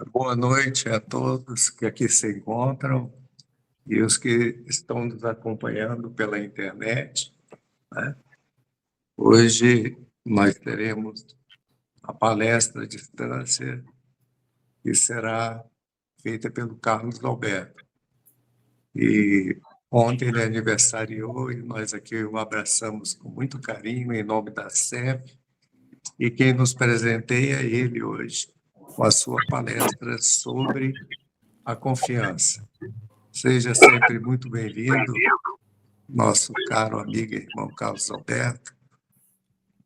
Boa noite a todos que aqui se encontram e os que estão nos acompanhando pela internet, né? Hoje nós teremos a palestra à distância que será feita pelo Carlos Alberto. E ontem ele aniversariou e nós aqui o abraçamos com muito carinho em nome da SEP, e quem nos presenteia é ele hoje, com a sua palestra sobre a confiança. Seja sempre muito bem-vindo, nosso caro amigo e irmão Carlos Alberto,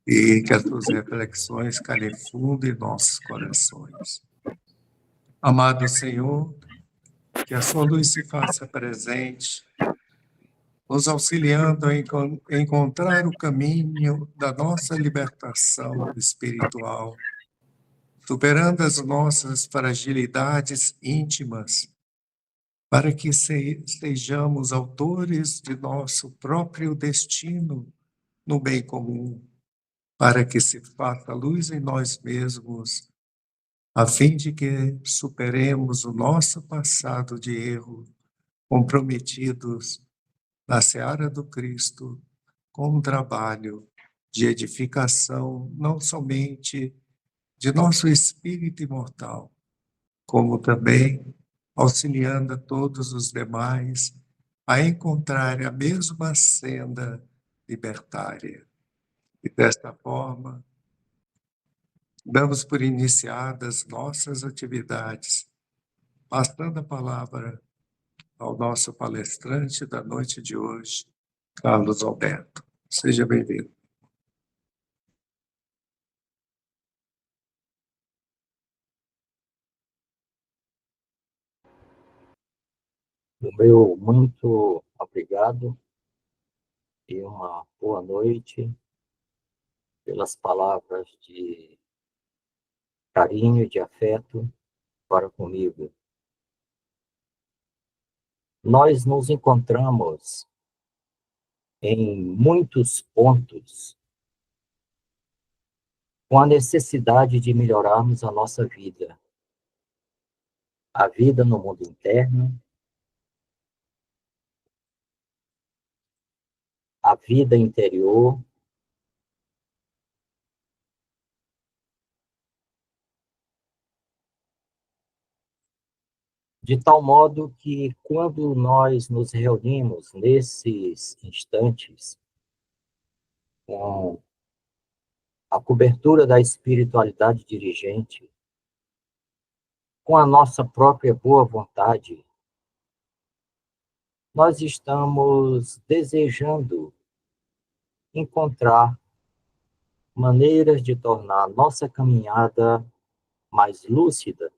e que as suas reflexões calem fundo em nossos corações. Amado Senhor, que a sua luz se faça presente, nos auxiliando a encontrar o caminho da nossa libertação espiritual, superando as nossas fragilidades íntimas, para que sejamos autores de nosso próprio destino no bem comum, para que se faça luz em nós mesmos, a fim de que superemos o nosso passado de erro, comprometidos na seara do Cristo, com um trabalho de edificação, não somente de nosso espírito imortal, como também auxiliando a todos os demais a encontrar a mesma senda libertária. E desta forma, damos por iniciadas nossas atividades, passando a palavra ao nosso palestrante da noite de hoje, Carlos Alberto. Seja bem-vindo. Meu muito obrigado e uma boa noite pelas palavras de carinho e de afeto para comigo. Nós nos encontramos em muitos pontos com a necessidade de melhorarmos a nossa vida. A vida no mundo interno, a vida interior, de tal modo que quando nós nos reunimos nesses instantes com a cobertura da espiritualidade dirigente, com a nossa própria boa vontade, nós estamos desejando encontrar maneiras de tornar a nossa caminhada mais lúcida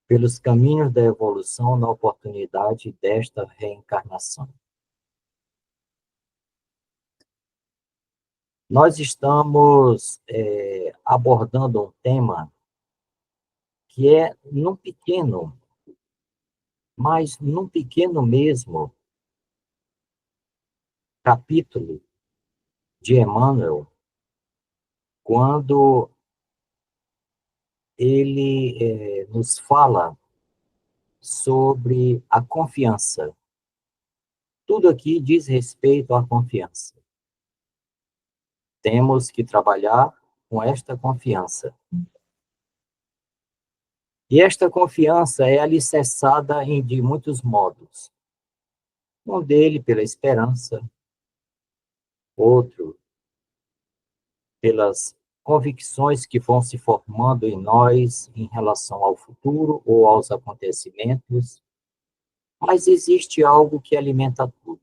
pelos caminhos da evolução na oportunidade desta reencarnação. Nós estamos abordando um tema que é num pequeno, mas num pequeno mesmo, capítulo de Emmanuel, quando ele nos fala sobre a confiança. Tudo aqui diz respeito à confiança. Temos que trabalhar com esta confiança. E esta confiança é alicerçada de muitos modos. Um dele pela esperança, outro pelas convicções que vão se formando em nós em relação ao futuro ou aos acontecimentos. Mas existe algo que alimenta tudo: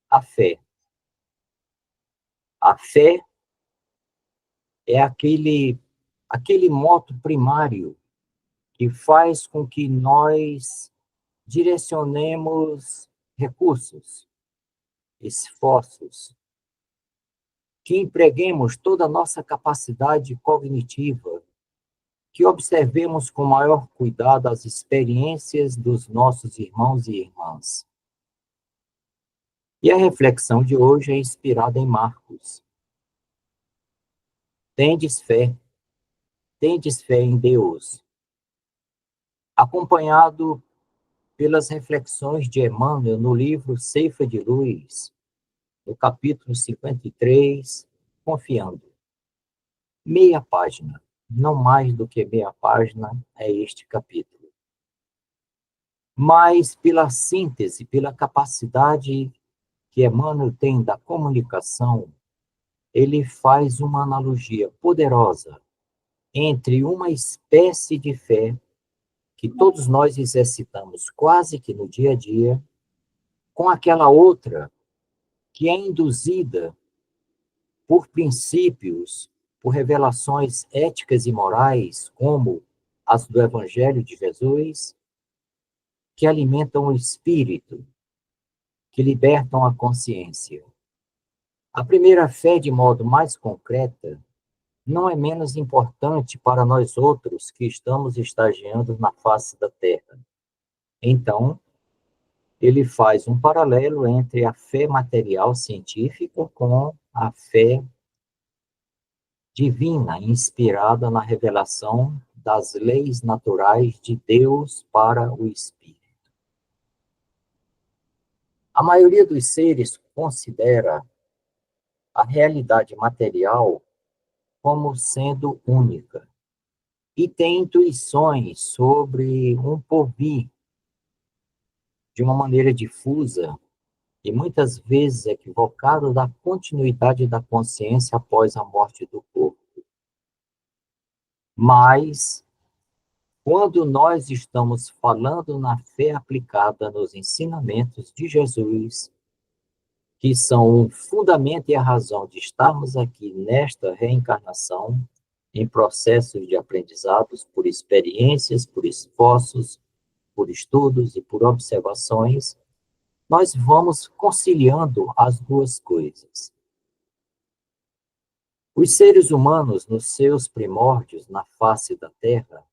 a fé. A fé é aquele moto primário que faz com que nós direcionemos recursos, esforços, que empreguemos toda a nossa capacidade cognitiva, que observemos com maior cuidado as experiências dos nossos irmãos e irmãs. E a reflexão de hoje é inspirada em Marcos. Tendes fé em Deus, acompanhado pelas reflexões de Emmanuel no livro Ceifa de Luz, no capítulo 53, Confiando. Meia página, não mais do que meia página é este capítulo. Mas pela síntese, pela capacidade que Emmanuel tem da comunicação, ele faz uma analogia poderosa entre uma espécie de fé que todos nós exercitamos quase que no dia a dia, com aquela outra que é induzida por princípios, por revelações éticas e morais, como as do Evangelho de Jesus, que alimentam o espírito, que libertam a consciência. A primeira fé, de modo mais concreta, não é menos importante para nós outros que estamos estagiando na face da Terra. Então, ele faz um paralelo entre a fé material científica com a fé divina, inspirada na revelação das leis naturais de Deus para o espírito. A maioria dos seres considera a realidade material como sendo única e tem intuições sobre um porvir de uma maneira difusa e muitas vezes equivocada da continuidade da consciência após a morte do corpo. Mas, quando nós estamos falando na fé aplicada nos ensinamentos de Jesus, que são o fundamento e a razão de estarmos aqui nesta reencarnação, em processos de aprendizados, por experiências, por esforços, por estudos e por observações, nós vamos conciliando as duas coisas. Os seres humanos, nos seus primórdios, na face da Terra,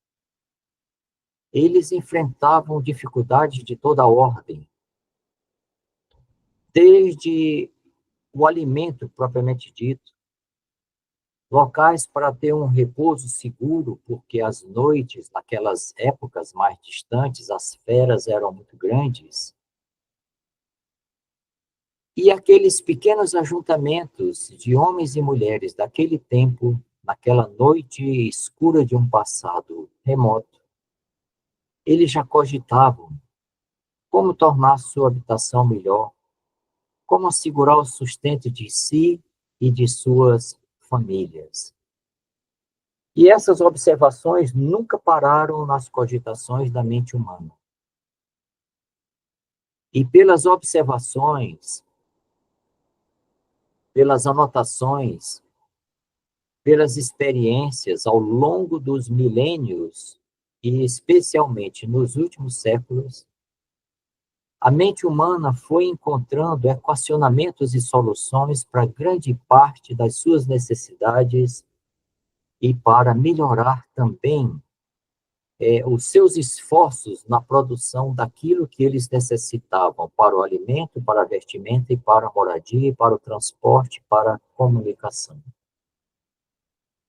eles enfrentavam dificuldades de toda ordem, desde o alimento propriamente dito, locais para ter um repouso seguro, porque as noites, naquelas épocas mais distantes, as feras eram muito grandes, e aqueles pequenos ajuntamentos de homens e mulheres daquele tempo, naquela noite escura de um passado remoto, eles já cogitavam como tornar sua habitação melhor, como assegurar o sustento de si e de suas famílias. E essas observações nunca pararam nas cogitações da mente humana. E pelas observações, pelas anotações, pelas experiências ao longo dos milênios, e especialmente nos últimos séculos, a mente humana foi encontrando equacionamentos e soluções para grande parte das suas necessidades e para melhorar também os seus esforços na produção daquilo que eles necessitavam para o alimento, para a vestimenta e para a moradia, para o transporte, para a comunicação.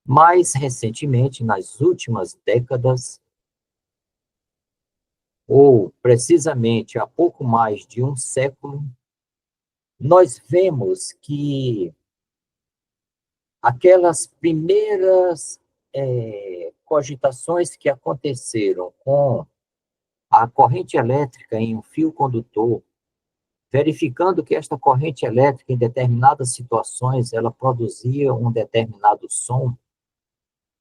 Mais recentemente, nas últimas décadas, ou precisamente há pouco mais de um século, nós vemos que aquelas primeiras cogitações que aconteceram com a corrente elétrica em um fio condutor, verificando que esta corrente elétrica, em determinadas situações, ela produzia um determinado som,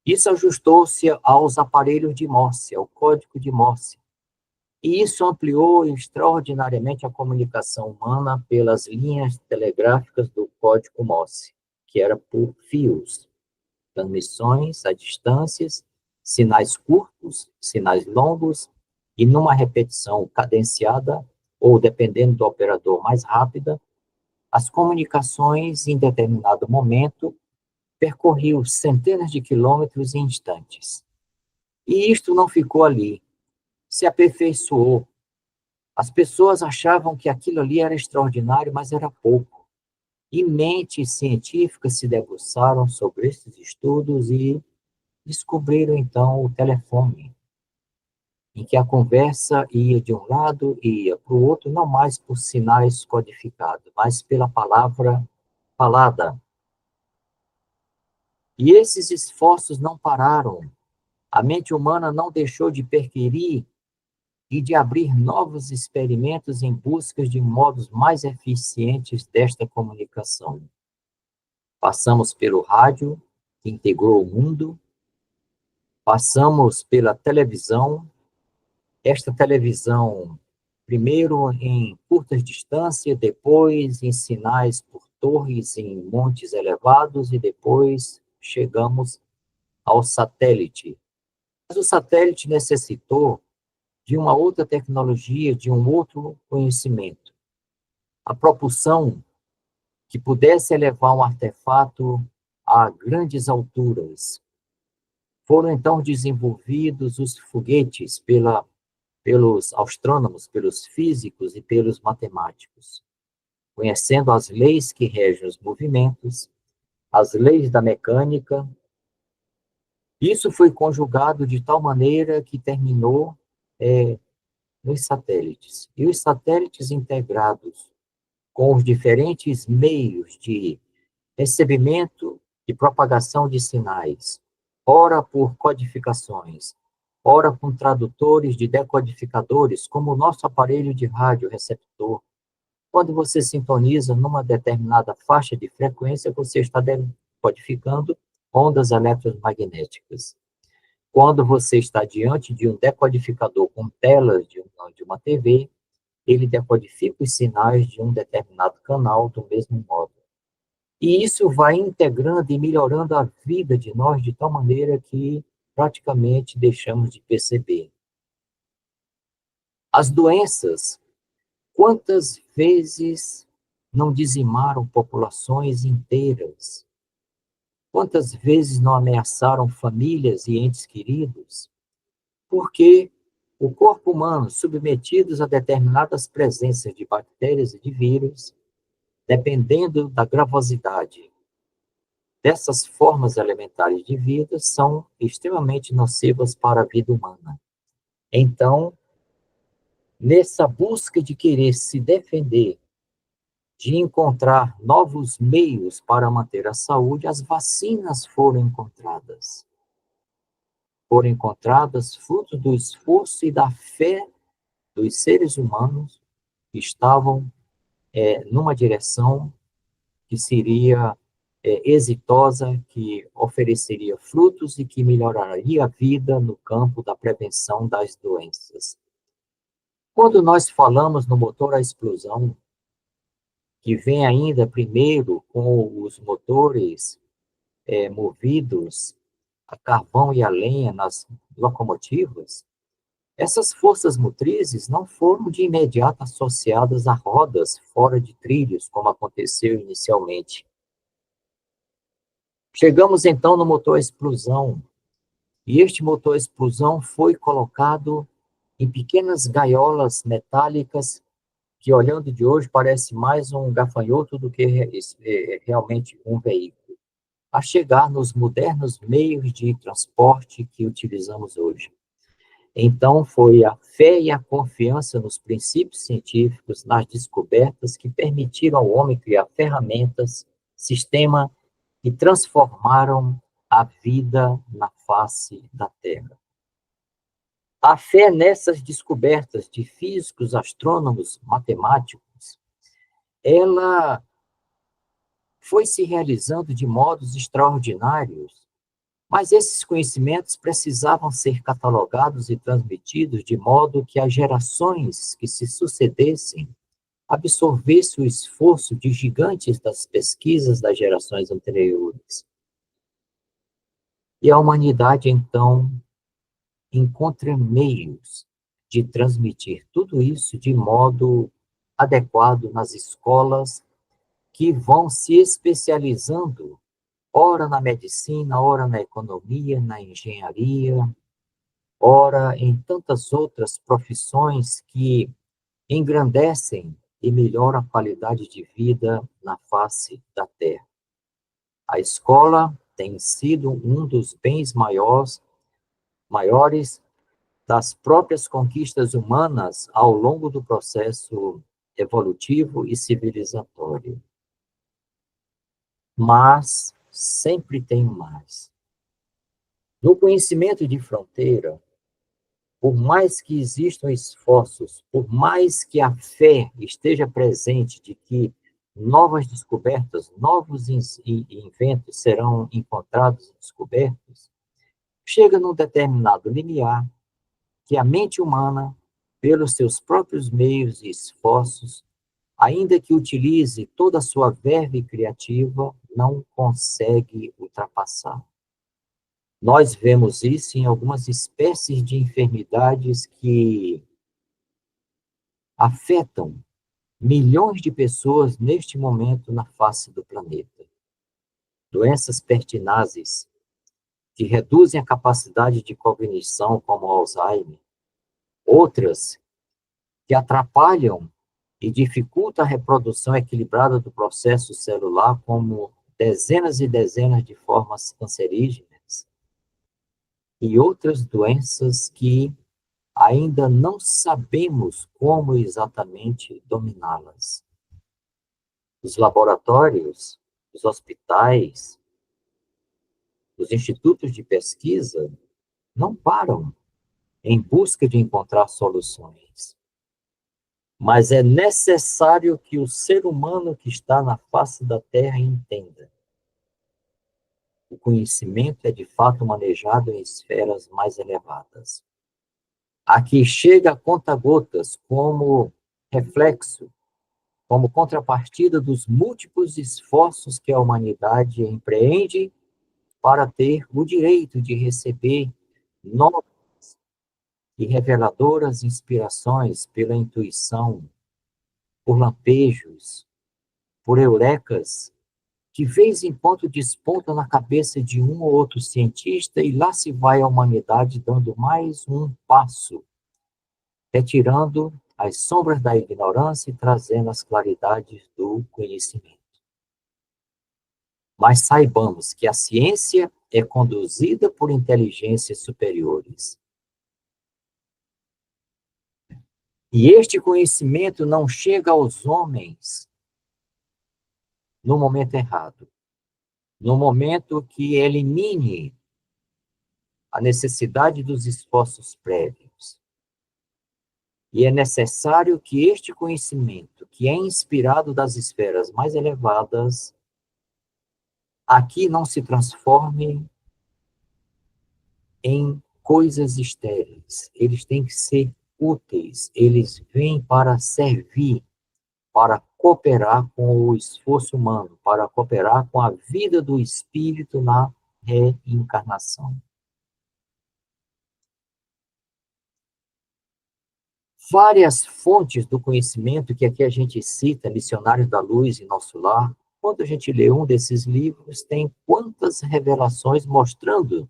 isso ajustou-se aos aparelhos de Morse, ao código de Morse. E isso ampliou extraordinariamente a comunicação humana pelas linhas telegráficas do código Morse, que era por fios, transmissões a distâncias, sinais curtos, sinais longos, e numa repetição cadenciada, ou dependendo do operador mais rápida, as comunicações em determinado momento percorriam centenas de quilômetros em instantes. E isto não ficou ali, se aperfeiçoou. As pessoas achavam que aquilo ali era extraordinário, mas era pouco. E mentes científicas se debruçaram sobre esses estudos e descobriram, então, o telefone. em que a conversa ia de um lado e ia para o outro, não mais por sinais codificados, mas pela palavra falada. E esses esforços não pararam. A mente humana não deixou de perquirir e de abrir novos experimentos em busca de modos mais eficientes desta comunicação. Passamos pelo rádio, que integrou o mundo, passamos pela televisão, esta televisão, primeiro em curtas distâncias, depois em sinais por torres em montes elevados, e depois chegamos ao satélite. Mas o satélite necessitou de uma outra tecnologia, de um outro conhecimento. A propulsão que pudesse elevar um artefato a grandes alturas. Foram então desenvolvidos os foguetes pelos astrônomos, pelos físicos e pelos matemáticos, conhecendo as leis que regem os movimentos, as leis da mecânica. Isso foi conjugado de tal maneira que terminou nos satélites. E os satélites integrados com os diferentes meios de recebimento e propagação de sinais, ora por codificações, ora com tradutores de decodificadores, como o nosso aparelho de rádio receptor. Quando você sintoniza numa determinada faixa de frequência, você está decodificando ondas eletromagnéticas. Quando você está diante de um decodificador com telas de uma TV, ele decodifica os sinais de um determinado canal do mesmo modo. E isso vai integrando e melhorando a vida de nós de tal maneira que praticamente deixamos de perceber. As doenças, quantas vezes não dizimaram populações inteiras? Quantas vezes não ameaçaram famílias e entes queridos? Porque o corpo humano, submetidos a determinadas presenças de bactérias e de vírus, dependendo da gravosidade dessas formas elementares de vida, são extremamente nocivas para a vida humana. Então, nessa busca de querer se defender, de encontrar novos meios para manter a saúde, as vacinas foram encontradas. Foram encontradas fruto do esforço e da fé dos seres humanos que estavam numa direção que seria exitosa, que ofereceria frutos e que melhoraria a vida no campo da prevenção das doenças. Quando nós falamos no motor à explosão, que vem ainda primeiro com os motores movidos a carvão e a lenha nas locomotivas, essas forças motrizes não foram de imediato associadas a rodas fora de trilhos, como aconteceu inicialmente. Chegamos então no motor à explosão, e este motor à explosão foi colocado em pequenas gaiolas metálicas que, olhando de hoje, parece mais um gafanhoto do que realmente um veículo, a chegar nos modernos meios de transporte que utilizamos hoje. Então, foi a fé e a confiança nos princípios científicos, nas descobertas, que permitiram ao homem criar ferramentas, sistema, e transformaram a vida na face da Terra. A fé nessas descobertas de físicos, astrônomos, matemáticos, ela foi se realizando de modos extraordinários, mas esses conhecimentos precisavam ser catalogados e transmitidos de modo que as gerações que se sucedessem absorvessem o esforço de gigantes das pesquisas das gerações anteriores. E a humanidade, então, encontra meios de transmitir tudo isso de modo adequado nas escolas, que vão se especializando, ora na medicina, ora na economia, na engenharia, ora em tantas outras profissões que engrandecem e melhoram a qualidade de vida na face da Terra. A escola tem sido um dos bens maiores das próprias conquistas humanas ao longo do processo evolutivo e civilizatório. Mas sempre tem mais. No conhecimento de fronteira, por mais que existam esforços, por mais que a fé esteja presente de que novas descobertas, novos inventos serão encontrados e descobertos, chega num determinado limiar que a mente humana, pelos seus próprios meios e esforços, ainda que utilize toda a sua verve criativa, não consegue ultrapassar. Nós vemos isso em algumas espécies de enfermidades que afetam milhões de pessoas neste momento na face do planeta. Doenças pertinazes que reduzem a capacidade de cognição, como o Alzheimer. Outras que atrapalham e dificultam a reprodução equilibrada do processo celular, como dezenas e dezenas de formas cancerígenas. E outras doenças que ainda não sabemos como exatamente dominá-las. Os laboratórios, os hospitais, os institutos de pesquisa não param em busca de encontrar soluções. Mas é necessário que o ser humano que está na face da Terra entenda. O conhecimento é de fato manejado em esferas mais elevadas. Aqui chega a conta-gotas como reflexo, como contrapartida dos múltiplos esforços que a humanidade empreende para ter o direito de receber novas e reveladoras inspirações pela intuição, por lampejos, por eurecas, de vez em quando desponta na cabeça de um ou outro cientista e lá se vai a humanidade dando mais um passo, retirando as sombras da ignorância e trazendo as claridades do conhecimento. Mas saibamos que a ciência é conduzida por inteligências superiores. E este conhecimento não chega aos homens no momento errado, no momento que elimine a necessidade dos esforços prévios. E é necessário que este conhecimento, que é inspirado das esferas mais elevadas, aqui não se transforme em coisas estéreis. Eles têm que ser úteis, eles vêm para servir, para cooperar com o esforço humano, para cooperar com a vida do espírito na reencarnação. Várias fontes do conhecimento que aqui a gente cita, Missionários da Luz em Nosso Lar, quando a gente lê um desses livros, tem quantas revelações mostrando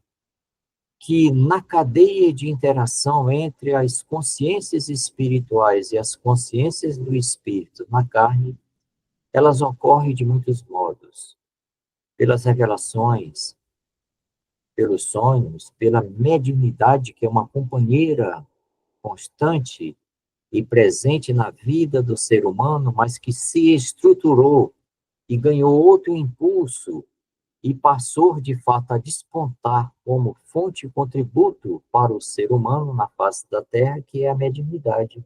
que na cadeia de interação entre as consciências espirituais e as consciências do espírito na carne, elas ocorrem de muitos modos. Pelas revelações, pelos sonhos, pela mediunidade, que é uma companheira constante e presente na vida do ser humano, mas que se estruturou e ganhou outro impulso e passou, de fato, a despontar como fonte e contributo para o ser humano na face da Terra, que é a mediunidade.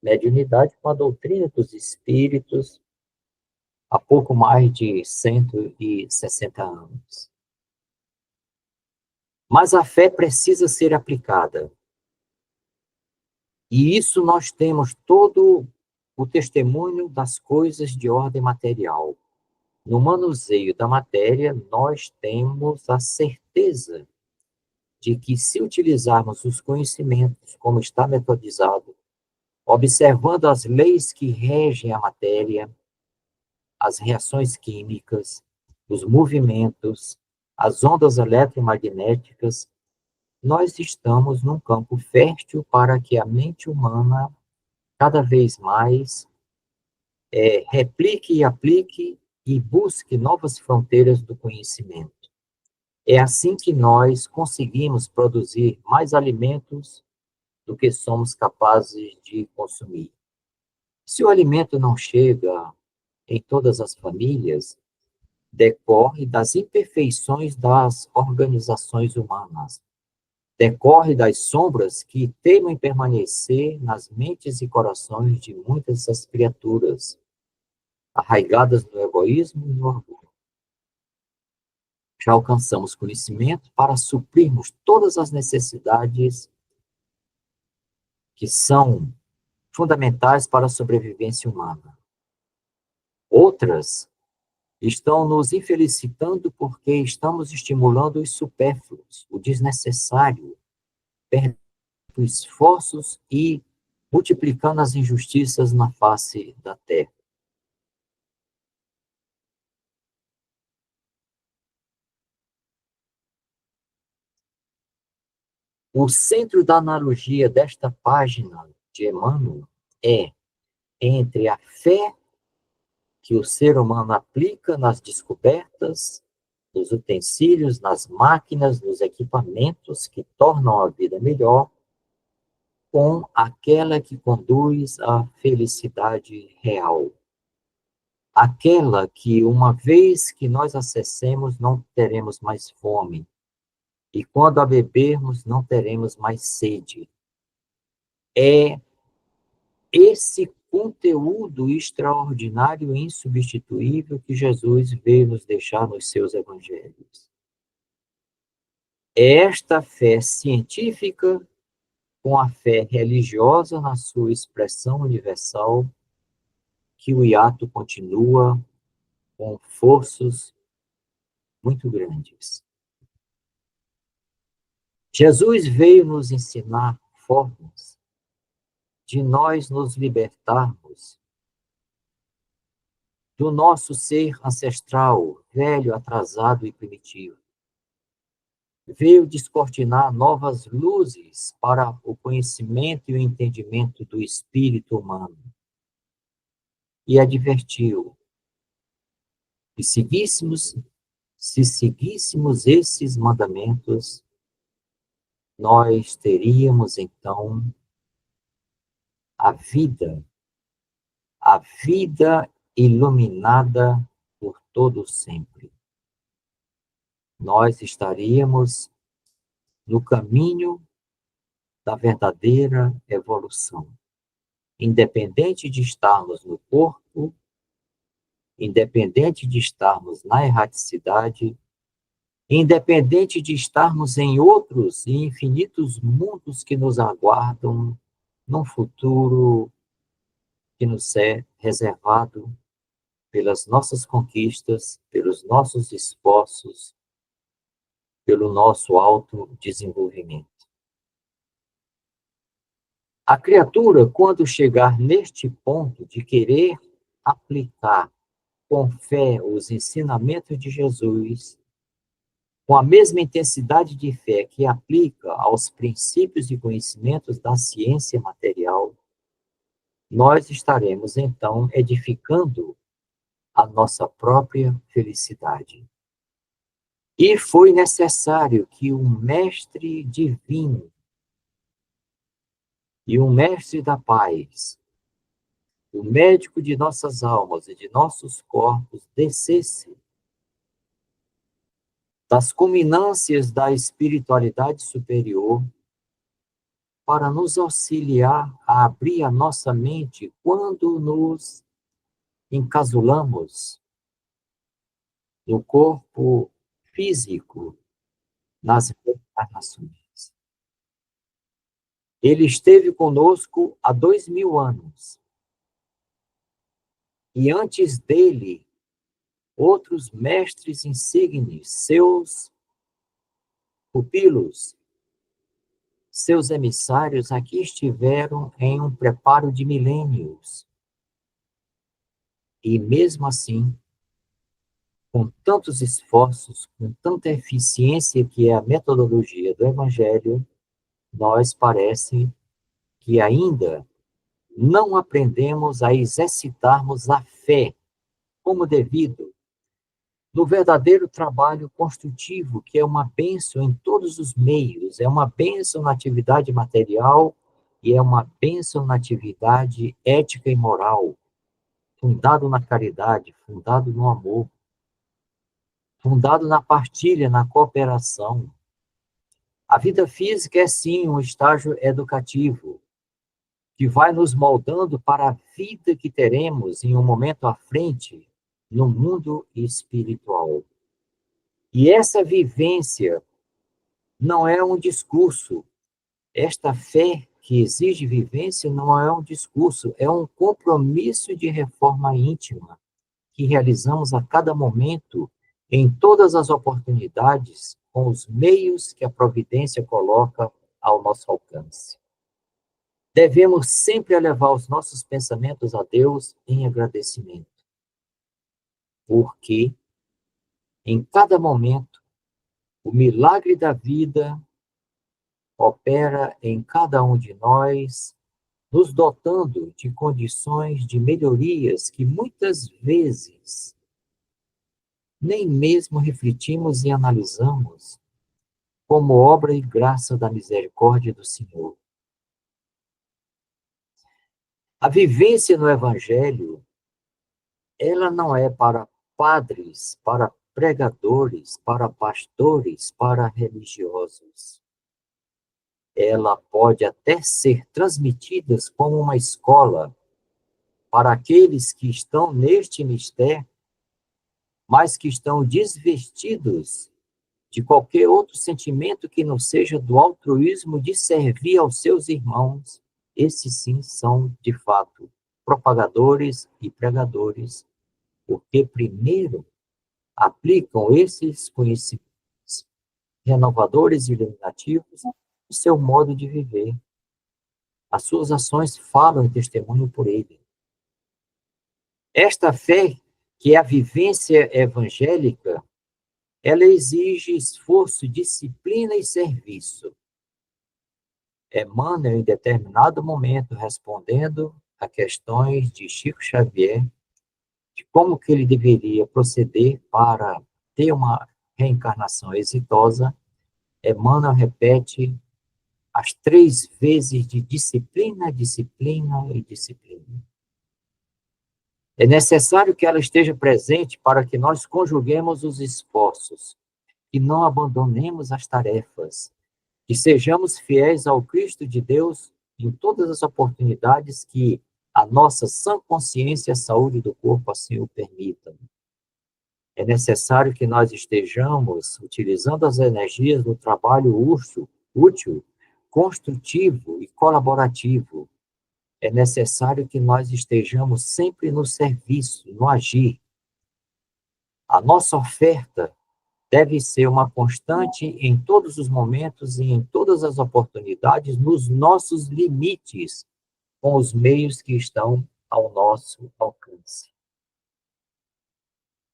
Mediunidade com a doutrina dos espíritos há pouco mais de 160 anos. Mas a fé precisa ser aplicada. E isso nós temos todo o testemunho das coisas de ordem material. No manuseio da matéria, nós temos a certeza de que, se utilizarmos os conhecimentos como está metodizado, observando as leis que regem a matéria, as reações químicas, os movimentos, as ondas eletromagnéticas, nós estamos num campo fértil para que a mente humana, cada vez mais, replique e aplique e busque novas fronteiras do conhecimento. É assim que nós conseguimos produzir mais alimentos do que somos capazes de consumir. Se o alimento não chega em todas as famílias, decorre das imperfeições das organizações humanas, decorre das sombras que teimam em permanecer nas mentes e corações de muitas das criaturas, arraigadas no egoísmo e no orgulho. Já alcançamos conhecimento para suprirmos todas as necessidades que são fundamentais para a sobrevivência humana. Outras estão nos infelicitando porque estamos estimulando os supérfluos, o desnecessário, perdendo esforços e multiplicando as injustiças na face da terra. O centro da analogia desta página de Emmanuel é entre a fé que o ser humano aplica nas descobertas, nos utensílios, nas máquinas, nos equipamentos que tornam a vida melhor, com aquela que conduz à felicidade real. Aquela que, uma vez que nós acessemos, não teremos mais fome. E quando a bebermos, não teremos mais sede. É esse conteúdo extraordinário e insubstituível que Jesus veio nos deixar nos seus evangelhos. É esta fé científica com a fé religiosa na sua expressão universal que o hiato continua com forças muito grandes. Jesus veio nos ensinar formas de nós nos libertarmos do nosso ser ancestral, velho, atrasado e primitivo. Veio descortinar novas luzes para o conhecimento e o entendimento do espírito humano. E advertiu que se seguíssemos esses mandamentos, nós teríamos então a vida iluminada por todo sempre. Nós estaríamos no caminho da verdadeira evolução. Independente de estarmos no corpo, independente de estarmos na erraticidade, independente de estarmos em outros e infinitos mundos que nos aguardam num futuro que nos é reservado pelas nossas conquistas, pelos nossos esforços, pelo nosso autodesenvolvimento. A criatura, quando chegar neste ponto de querer aplicar com fé os ensinamentos de Jesus, com a mesma intensidade de fé que aplica aos princípios e conhecimentos da ciência material, nós estaremos, então, edificando a nossa própria felicidade. E foi necessário que um mestre divino e um mestre da paz, o médico de nossas almas e de nossos corpos, descesse das culminâncias da espiritualidade superior para nos auxiliar a abrir a nossa mente quando nos encasulamos no corpo físico, nas reencarnações. Ele esteve conosco há 2000 anos. E antes dele, outros mestres insígnes, seus pupilos, seus emissários aqui estiveram em um preparo de milênios. E mesmo assim, com tantos esforços, com tanta eficiência que é a metodologia do Evangelho, nós parece que ainda não aprendemos a exercitarmos a fé como devido, no verdadeiro trabalho construtivo, que é uma bênção em todos os meios, é uma bênção na atividade material, e é uma bênção na atividade ética e moral, fundado na caridade, fundado no amor, fundado na partilha, na cooperação. A vida física é sim um estágio educativo, que vai nos moldando para a vida que teremos em um momento à frente no mundo espiritual. E essa vivência não é um discurso. Esta fé que exige vivência não é um discurso, é um compromisso de reforma íntima que realizamos a cada momento, em todas as oportunidades, com os meios que a providência coloca ao nosso alcance. Devemos sempre elevar os nossos pensamentos a Deus em agradecimento, porque em cada momento o milagre da vida opera em cada um de nós, nos dotando de condições de melhorias que muitas vezes nem mesmo refletimos e analisamos como obra e graça da misericórdia do Senhor. A vivência no Evangelho, ela não é para padres, para pregadores, para pastores, para religiosos. Ela pode até ser transmitida como uma escola para aqueles que estão neste mistério, mas que estão desvestidos de qualquer outro sentimento que não seja do altruísmo de servir aos seus irmãos. Esses sim são, de fato, propagadores e pregadores, porque primeiro aplicam esses conhecimentos renovadores e iluminativos no seu modo de viver. As suas ações falam e testemunham por ele. Esta fé, que é a vivência evangélica, ela exige esforço, disciplina e serviço. Emmanuel, em determinado momento, respondendo a questões de Chico Xavier, de como que ele deveria proceder para ter uma reencarnação exitosa, Emmanuel repete as 3 vezes de disciplina, disciplina e disciplina. É necessário que ela esteja presente para que nós conjuguemos os esforços, que não abandonemos as tarefas, que sejamos fiéis ao Cristo de Deus em todas as oportunidades que a nossa sã consciência e a saúde do corpo assim o permitam. É necessário que nós estejamos utilizando as energias do trabalho útil, construtivo e colaborativo. É necessário que nós estejamos sempre no serviço, no agir. A nossa oferta deve ser uma constante em todos os momentos e em todas as oportunidades, nos nossos limites, com os meios que estão ao nosso alcance.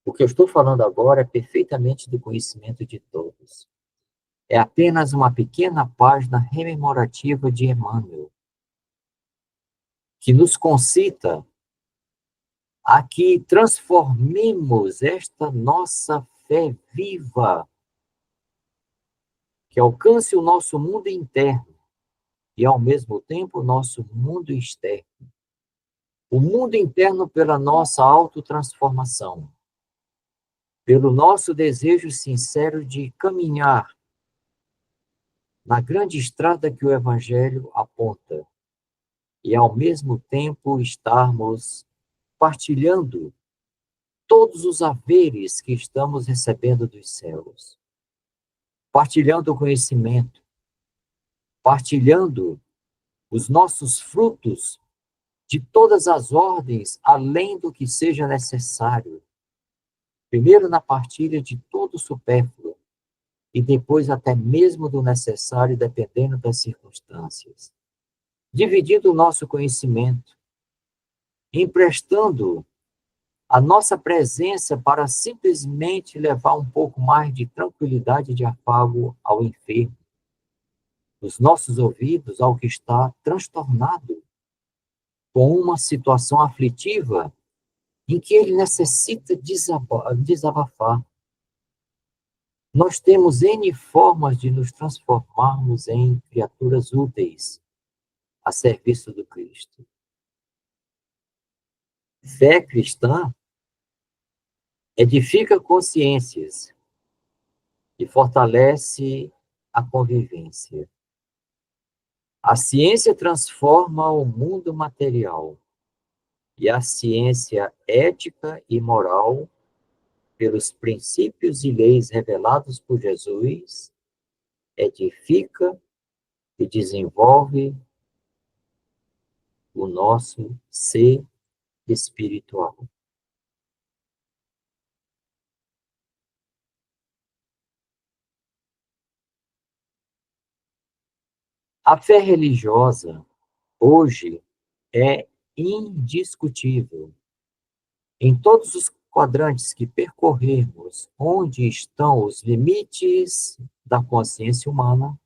O que eu estou falando agora é perfeitamente do conhecimento de todos. É apenas uma pequena página rememorativa de Emmanuel, que nos concita a que transformemos esta nossa fé viva, que alcance o nosso mundo interno e, ao mesmo tempo, o nosso mundo externo. O mundo interno pela nossa autotransformação, pelo nosso desejo sincero de caminhar na grande estrada que o Evangelho aponta, e, ao mesmo tempo, estarmos partilhando todos os haveres que estamos recebendo dos céus, partilhando o conhecimento, partilhando os nossos frutos de todas as ordens, além do que seja necessário. Primeiro na partilha de todo o supérfluo, e depois até mesmo do necessário, dependendo das circunstâncias. Dividindo o nosso conhecimento, emprestando a nossa presença para simplesmente levar um pouco mais de tranquilidade e de afago ao enfermo, os nossos ouvidos ao que está transtornado com uma situação aflitiva em que ele necessita desabafar. Nós temos N formas de nos transformarmos em criaturas úteis, a serviço do Cristo. Fé cristã edifica consciências e fortalece a convivência. A ciência transforma o mundo material e a ciência ética e moral, pelos princípios e leis revelados por Jesus, edifica e desenvolve o nosso ser espiritual. A fé religiosa, hoje, é indiscutível. Em todos os quadrantes que percorrermos, onde estão os limites da consciência humana,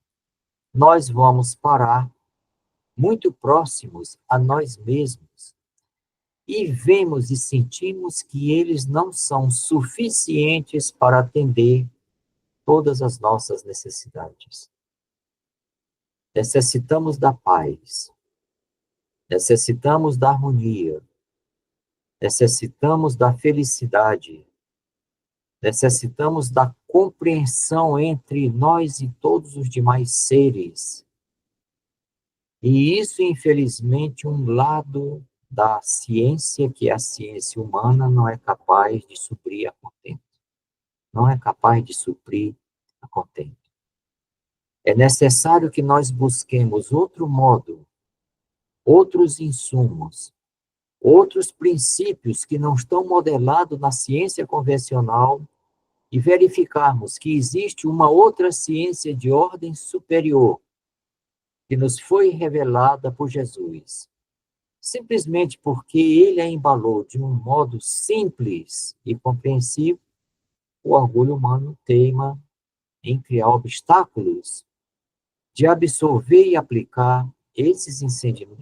nós vamos parar muito próximos a nós mesmos e vemos e sentimos que eles não são suficientes para atender todas as nossas necessidades. Necessitamos da paz, necessitamos da harmonia, necessitamos da felicidade, necessitamos da compreensão entre nós e todos os demais seres. E isso, infelizmente, um lado da ciência, que é a ciência humana, não é capaz de suprir a contento. Não é capaz de suprir a contento. É necessário que nós busquemos outro modo, outros insumos, outros princípios que não estão modelados na ciência convencional e verificarmos que existe uma outra ciência de ordem superior que nos foi revelada por Jesus. Simplesmente porque ele a embalou de um modo simples e compreensivo, o orgulho humano teima em criar obstáculos de absorver e aplicar esses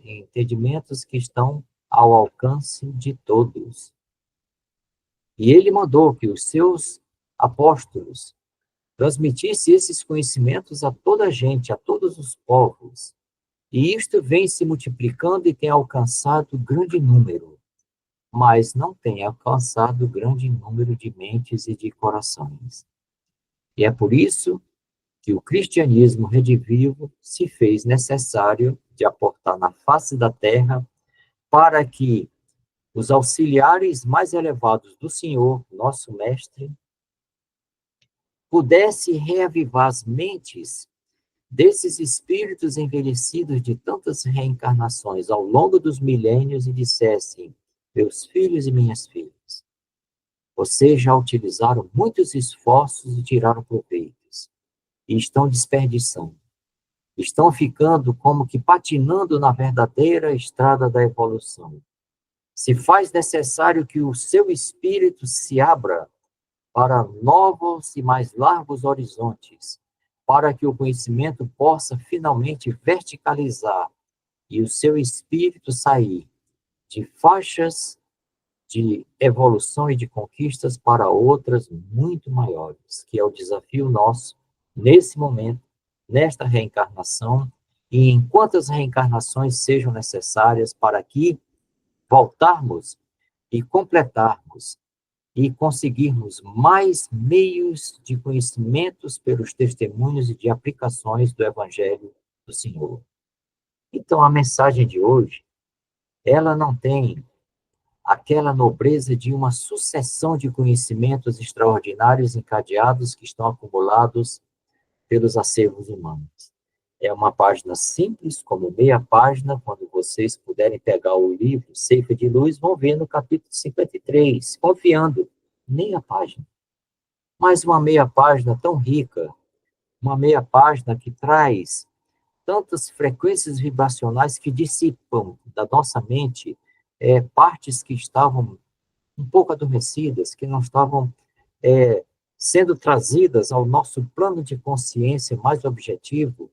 entendimentos que estão ao alcance de todos. E ele mandou que os seus apóstolos transmitissem esses conhecimentos a toda a gente, a todos os povos. E isto vem se multiplicando e tem alcançado grande número, mas não tem alcançado grande número de mentes e de corações. E é por isso que o cristianismo redivivo se fez necessário de aportar na face da terra para que os auxiliares mais elevados do Senhor, nosso Mestre, pudessem reavivar as mentes desses espíritos envelhecidos de tantas reencarnações ao longo dos milênios e dissessem: meus filhos e minhas filhas, vocês já utilizaram muitos esforços e tiraram proveitos, e estão desperdiçando. Estão ficando como que patinando na verdadeira estrada da evolução. Se faz necessário que o seu espírito se abra para novos e mais largos horizontes, para que o conhecimento possa finalmente verticalizar e o seu espírito sair de faixas de evolução e de conquistas para outras muito maiores, que é o desafio nosso nesse momento, nesta reencarnação, e em quantas reencarnações sejam necessárias para que voltarmos e completarmos e conseguirmos mais meios de conhecimentos pelos testemunhos e de aplicações do Evangelho do Senhor. Então, a mensagem de hoje, ela não tem aquela nobreza de uma sucessão de conhecimentos extraordinários encadeados que estão acumulados pelos acervos humanos. É uma página simples, como meia página. Quando vocês puderem pegar o livro Ceifa de Luz, vão ver no capítulo 53, confiando, meia página. Mas uma meia página tão rica, uma meia página que traz tantas frequências vibracionais que dissipam da nossa mente partes que estavam um pouco adormecidas, que não estavam sendo trazidas ao nosso plano de consciência mais objetivo,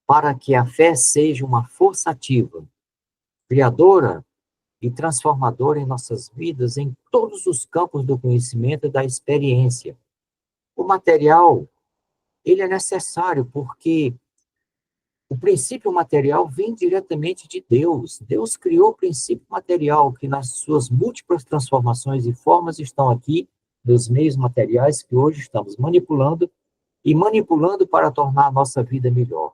para que a fé seja uma força ativa, criadora e transformadora em nossas vidas, em todos os campos do conhecimento e da experiência. O material, ele é necessário porque O princípio material vem diretamente de Deus. Deus criou o princípio material, que nas suas múltiplas transformações e formas estão aqui, nos meios materiais que hoje estamos manipulando, e manipulando para tornar a nossa vida melhor.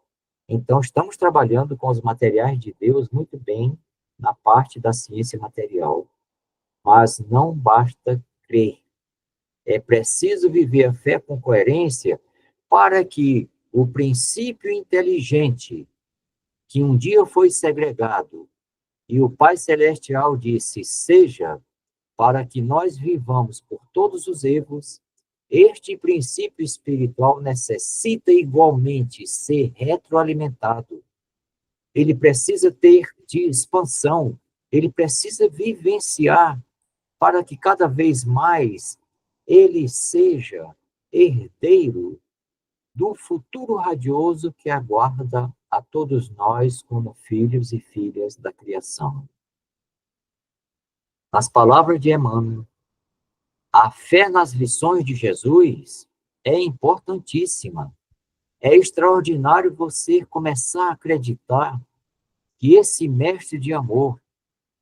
Então, estamos trabalhando com os materiais de Deus muito bem na parte da ciência material. Mas não basta crer. É preciso viver a fé com coerência para que o princípio inteligente, que um dia foi segregado, e o Pai Celestial disse, seja, para que nós vivamos por todos os erros, este princípio espiritual necessita igualmente ser retroalimentado. Ele precisa ter de expansão, ele precisa vivenciar para que cada vez mais ele seja herdeiro do futuro radioso que aguarda a todos nós como filhos e filhas da criação. Nas palavras de Emmanuel, a fé nas lições de Jesus é importantíssima. É extraordinário você começar a acreditar que esse mestre de amor,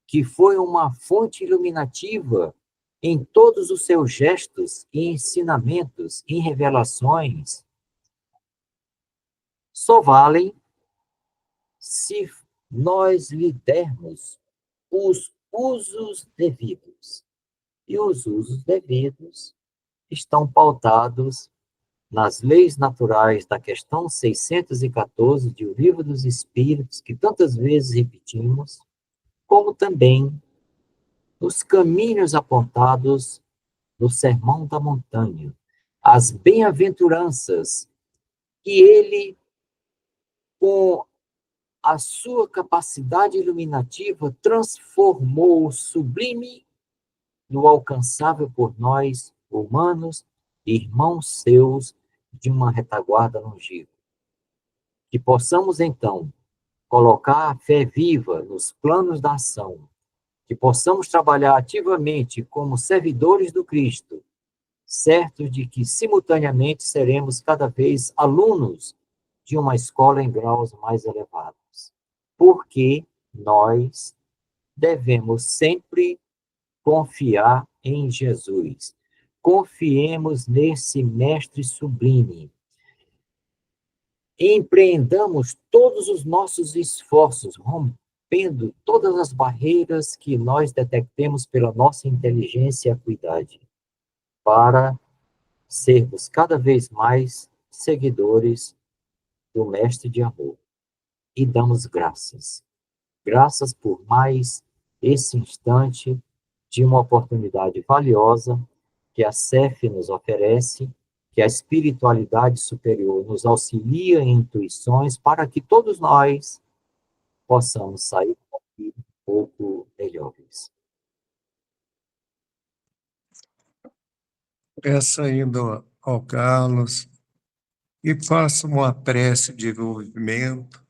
que foi uma fonte iluminativa em todos os seus gestos e ensinamentos e revelações, só valem se nós lhe dermos os usos devidos. E os usos devidos estão pautados nas leis naturais da questão 614 de O Livro dos Espíritos, que tantas vezes repetimos, como também nos caminhos apontados no Sermão da Montanha, as bem-aventuranças que ele, com a sua capacidade iluminativa, transformou o sublime no alcançável por nós, humanos, irmãos seus de uma retaguarda longínqua. Que possamos, então, colocar a fé viva nos planos da ação, que possamos trabalhar ativamente como servidores do Cristo, certos de que, simultaneamente, seremos cada vez alunos de uma escola em graus mais elevados. Porque nós devemos sempre confiar em Jesus. Confiemos nesse Mestre sublime. Empreendamos todos os nossos esforços, rompendo todas as barreiras que nós detectemos pela nossa inteligência e acuidade, para sermos cada vez mais seguidores do Mestre de amor. E damos graças. Graças por mais esse instante de uma oportunidade valiosa que a CEF nos oferece, que a espiritualidade superior nos auxilia em intuições para que todos nós possamos sair daqui um pouco melhores. Peço ainda ao Carlos e faça uma prece de envolvimento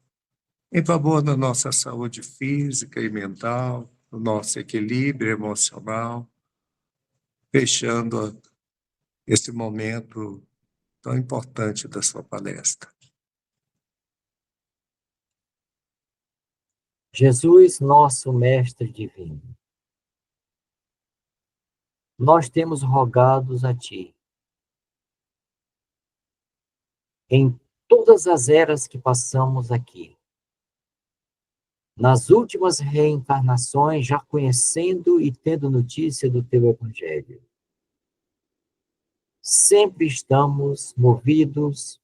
em favor da nossa saúde física e mental, do nosso equilíbrio emocional, fechando esse momento tão importante da sua palestra. Jesus, nosso Mestre Divino, nós temos rogados a Ti, em todas as eras que passamos aqui, nas últimas reencarnações, já conhecendo e tendo notícia do Teu Evangelho, sempre estamos movidos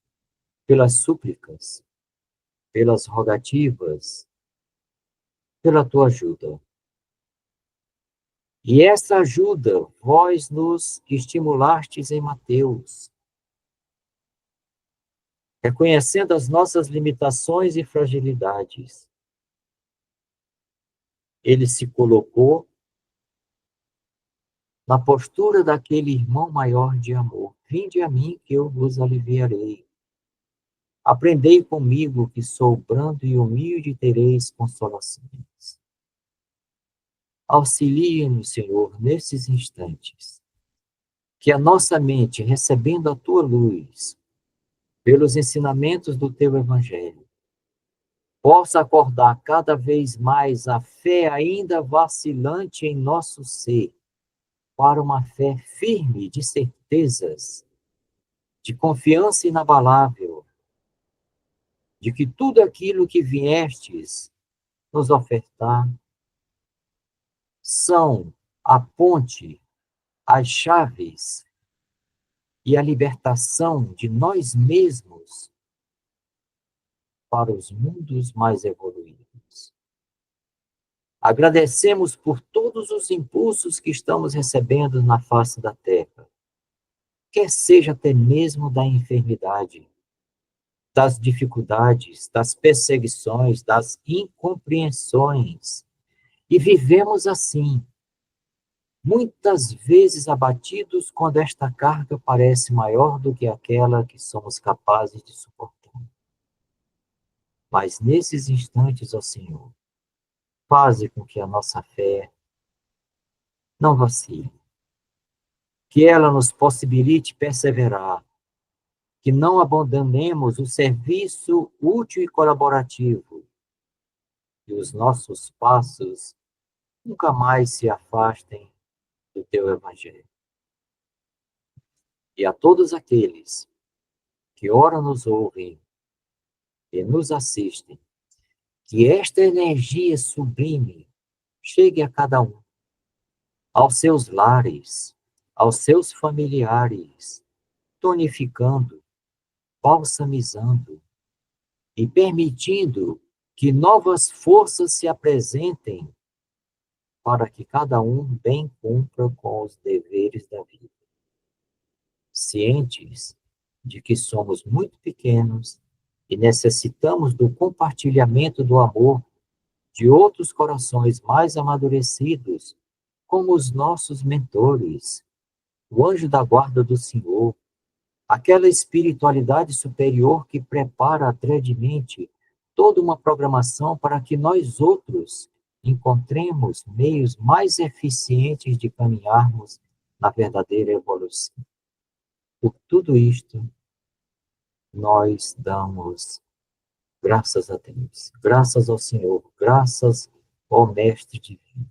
pelas súplicas, pelas rogativas, pela Tua ajuda. E essa ajuda, vós nos estimulastes em Mateus, reconhecendo as nossas limitações e fragilidades. Ele se colocou na postura daquele irmão maior de amor. Vinde a mim que eu vos aliviarei. Aprendei comigo que sou brando e humilde e tereis consolações. Auxilie-nos, Senhor, nesses instantes, que a nossa mente, recebendo a Tua luz, pelos ensinamentos do Teu Evangelho, possa acordar cada vez mais a fé ainda vacilante em nosso ser, para uma fé firme de certezas, de confiança inabalável, de que tudo aquilo que viestes nos ofertar são a ponte, as chaves e a libertação de nós mesmos para os mundos mais evoluídos. Agradecemos por todos os impulsos que estamos recebendo na face da Terra, quer seja até mesmo da enfermidade, das dificuldades, das perseguições, das incompreensões. E vivemos assim, muitas vezes abatidos quando esta carga parece maior do que aquela que somos capazes de suportar. Mas nesses instantes, ó Senhor, faze com que a nossa fé não vacile, que ela nos possibilite perseverar, que não abandonemos o serviço útil e colaborativo, e os nossos passos nunca mais se afastem do teu Evangelho. E a todos aqueles que ora nos ouvem e nos assistem, que esta energia sublime chegue a cada um, aos seus lares, aos seus familiares, tonificando, balsamizando e permitindo que novas forças se apresentem para que cada um bem cumpra com os deveres da vida. Cientes de que somos muito pequenos e necessitamos do compartilhamento do amor de outros corações mais amadurecidos, como os nossos mentores, o anjo da guarda do Senhor, aquela espiritualidade superior que prepara atreidamente toda uma programação para que nós outros encontremos meios mais eficientes de caminharmos na verdadeira evolução. Por tudo isto, nós damos graças a Deus, graças ao Senhor, graças ao Mestre Divino.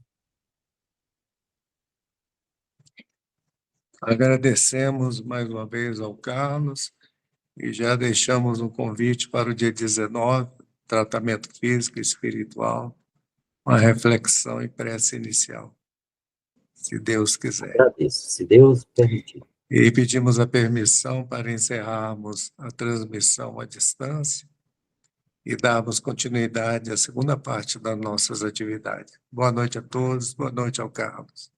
Agradecemos mais uma vez ao Carlos e já deixamos um convite para o dia 19, tratamento físico e espiritual, uma reflexão e prece inicial, se Deus quiser. Agradeço, se Deus permitir. E pedimos a permissão para encerrarmos a transmissão à distância e darmos continuidade à segunda parte das nossas atividades. Boa noite a todos, boa noite ao Carlos.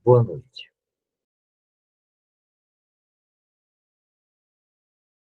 Boa noite.